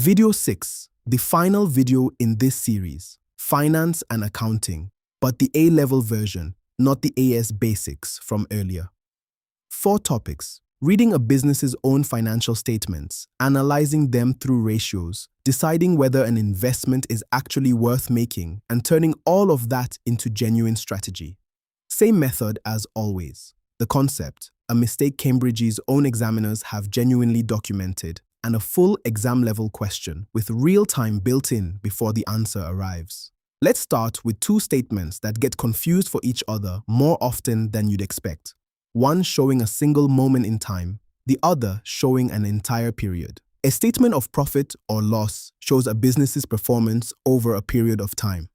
Video 6, the final video in this series, Finance and Accounting, but the A-level version, not the AS Basics from earlier. 4 topics: reading a business's own financial statements, analyzing them through ratios, deciding whether an investment is actually worth making, and turning all of that into genuine strategy. Same method as always. The concept, a mistake Cambridge's own examiners have genuinely documented, and a full exam-level question with real-time built in before the answer arrives. Let's start with 2 statements that get confused for each other more often than you'd expect. One showing a single moment in time, the other showing an entire period. A statement of profit or loss shows a business's performance over a period of time.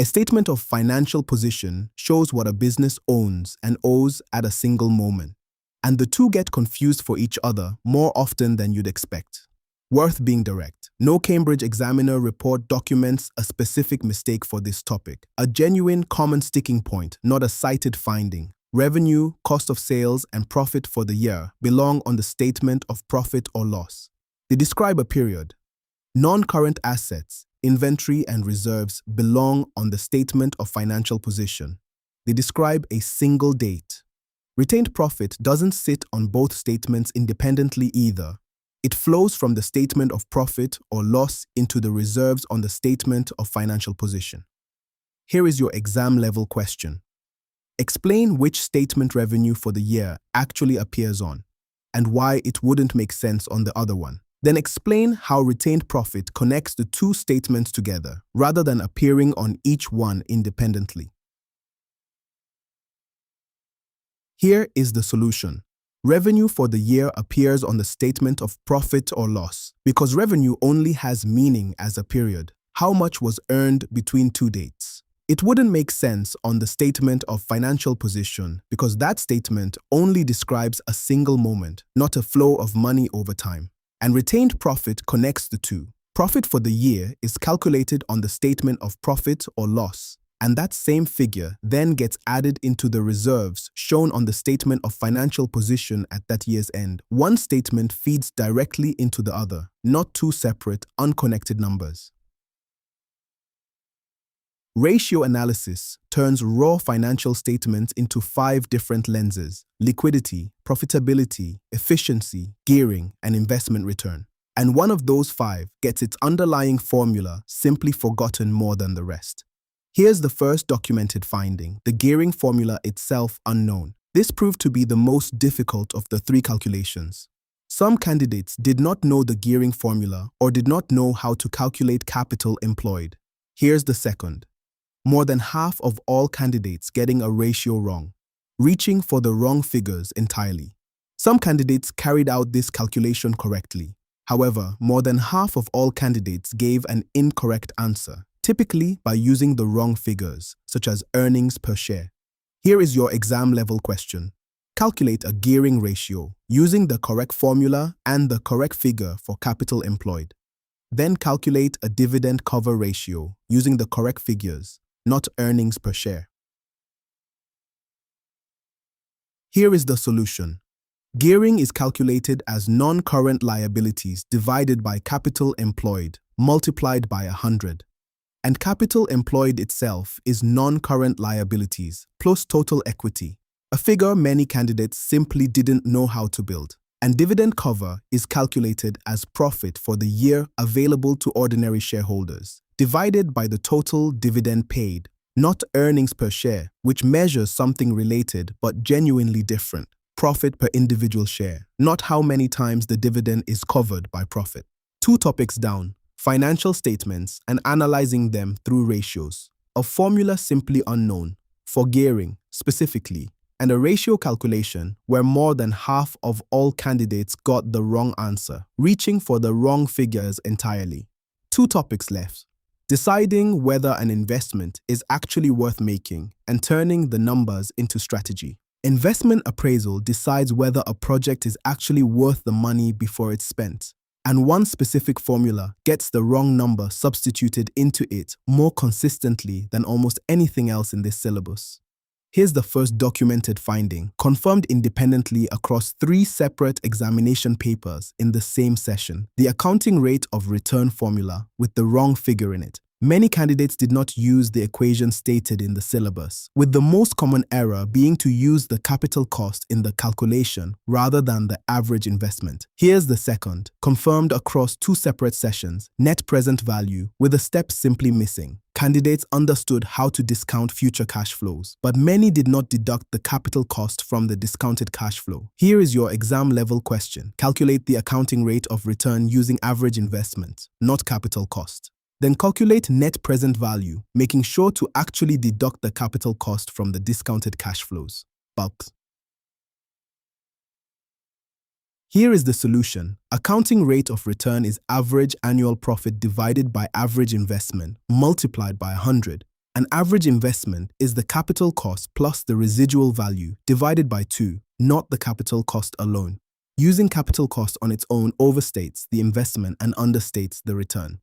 A statement of financial position shows what a business owns and owes at a single moment. And the two get confused for each other more often than you'd expect. Worth being direct. No Cambridge examiner report documents a specific mistake for this topic. A genuine common sticking point, not a cited finding. Revenue, cost of sales, and profit for the year belong on the statement of profit or loss. They describe a period. Non-current assets, inventory, and reserves belong on the statement of financial position. They describe a single date. Retained profit doesn't sit on both statements independently either. It flows from the statement of profit or loss into the reserves on the statement of financial position. Here is your exam-level question. Explain which statement revenue for the year actually appears on, and why it wouldn't make sense on the other one. Then explain how retained profit connects the 2 statements together, rather than appearing on each one independently. Here is the solution. Revenue for the year appears on the statement of profit or loss, because revenue only has meaning as a period. How much was earned between 2 dates? It wouldn't make sense on the statement of financial position, because that statement only describes a single moment, not a flow of money over time. And retained profit connects the 2. Profit for the year is calculated on the statement of profit or loss, and that same figure then gets added into the reserves shown on the statement of financial position at that year's end. One statement feeds directly into the other, not 2 separate, unconnected numbers. Ratio analysis turns raw financial statements into 5 different lenses: liquidity, profitability, efficiency, gearing, and investment return. And one of those 5 gets its underlying formula simply forgotten more than the rest. Here's the first documented finding, the gearing formula itself unknown. This proved to be the most difficult of the 3 calculations. Some candidates did not know the gearing formula or did not know how to calculate capital employed. Here's the second. More than half of all candidates getting a ratio wrong, reaching for the wrong figures entirely. Some candidates carried out this calculation correctly. However, more than half of all candidates gave an incorrect answer, typically by using the wrong figures, such as earnings per share. Here is your exam-level question. Calculate a gearing ratio using the correct formula and the correct figure for capital employed. Then calculate a dividend cover ratio using the correct figures, not earnings per share. Here is the solution. Gearing is calculated as non-current liabilities divided by capital employed multiplied by 100. And capital employed itself is non-current liabilities plus total equity, a figure many candidates simply didn't know how to build. And dividend cover is calculated as profit for the year available to ordinary shareholders, divided by the total dividend paid, not earnings per share, which measures something related but genuinely different, profit per individual share, not how many times the dividend is covered by profit. 2 topics down, financial statements and analyzing them through ratios. A formula simply unknown, for gearing specifically, and a ratio calculation where more than half of all candidates got the wrong answer, reaching for the wrong figures entirely. 2 topics left. Deciding whether an investment is actually worth making and turning the numbers into strategy. Investment appraisal decides whether a project is actually worth the money before it's spent. And one specific formula gets the wrong number substituted into it more consistently than almost anything else in this syllabus. Here's the first documented finding, confirmed independently across 3 separate examination papers in the same session. The accounting rate of return formula with the wrong figure in it. Many candidates did not use the equation stated in the syllabus, with the most common error being to use the capital cost in the calculation rather than the average investment. Here's the second, confirmed across 2 separate sessions, net present value, with a step simply missing. Candidates understood how to discount future cash flows, but many did not deduct the capital cost from the discounted cash flow. Here is your exam level question. Calculate the accounting rate of return using average investment, not capital cost. Then calculate net present value, making sure to actually deduct the capital cost from the discounted cash flows. Bulks. Here is the solution. Accounting rate of return is average annual profit divided by average investment multiplied by 100. An average investment is the capital cost plus the residual value divided by 2, not the capital cost alone. Using capital cost on its own overstates the investment and understates the return.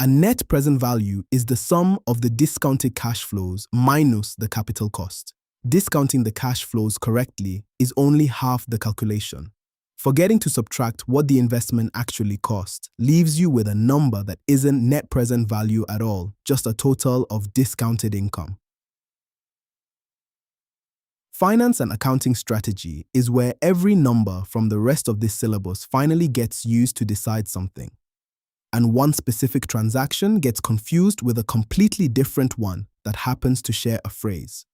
A net present value is the sum of the discounted cash flows minus the capital cost. Discounting the cash flows correctly is only half the calculation. Forgetting to subtract what the investment actually cost leaves you with a number that isn't net present value at all, just a total of discounted income. Finance and accounting strategy is where every number from the rest of this syllabus finally gets used to decide something. And one specific transaction gets confused with a completely different one that happens to share a phrase.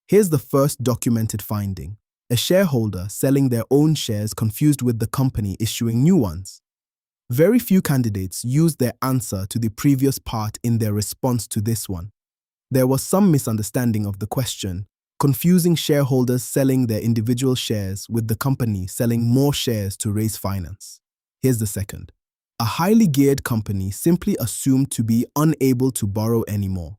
Here's the first documented finding. A shareholder selling their own shares confused with the company issuing new ones. Very few candidates used their answer to the previous part in their response to this one. There was some misunderstanding of the question, confusing shareholders selling their individual shares with the company selling more shares to raise finance. Here's the second. A highly geared company simply assumed to be unable to borrow anymore.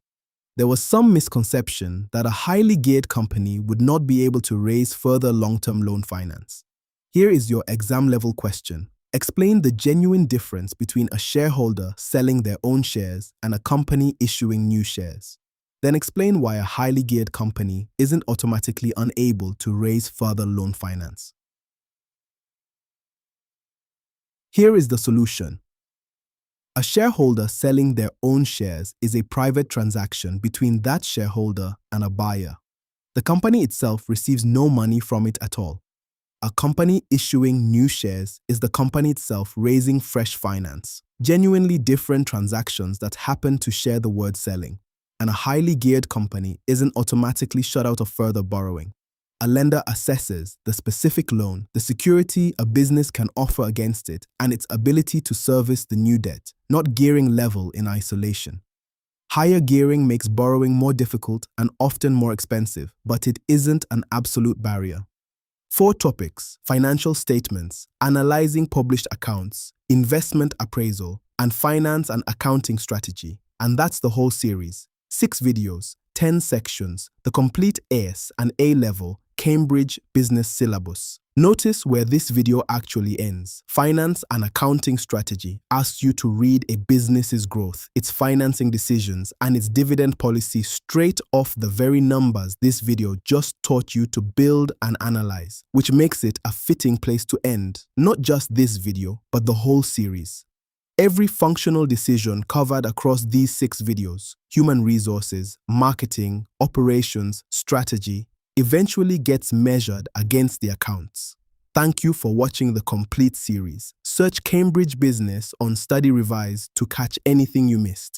There was some misconception that a highly geared company would not be able to raise further long-term loan finance. Here is your exam-level question. Explain the genuine difference between a shareholder selling their own shares and a company issuing new shares. Then explain why a highly geared company isn't automatically unable to raise further loan finance. Here is the solution. A shareholder selling their own shares is a private transaction between that shareholder and a buyer. The company itself receives no money from it at all. A company issuing new shares is the company itself raising fresh finance, genuinely different transactions that happen to share the word selling. And a highly geared company isn't automatically shut out of further borrowing. A lender assesses the specific loan, the security a business can offer against it, and its ability to service the new debt, not gearing level in isolation. Higher gearing makes borrowing more difficult and often more expensive, but it isn't an absolute barrier. 4 topics: financial statements, analyzing published accounts, investment appraisal, and finance and accounting strategy. And that's the whole series. 6 videos, 10 sections, the complete AS and A-level Cambridge Business Syllabus. Notice where this video actually ends. Finance and accounting strategy asks you to read a business's growth, its financing decisions, and its dividend policy straight off the very numbers this video just taught you to build and analyze, which makes it a fitting place to end, not just this video, but the whole series. Every functional decision covered across these 6 videos, human resources, marketing, operations, strategy, eventually gets measured against the accounts. Thank you for watching the complete series. Search Cambridge Business on StudyRevise to catch anything you missed.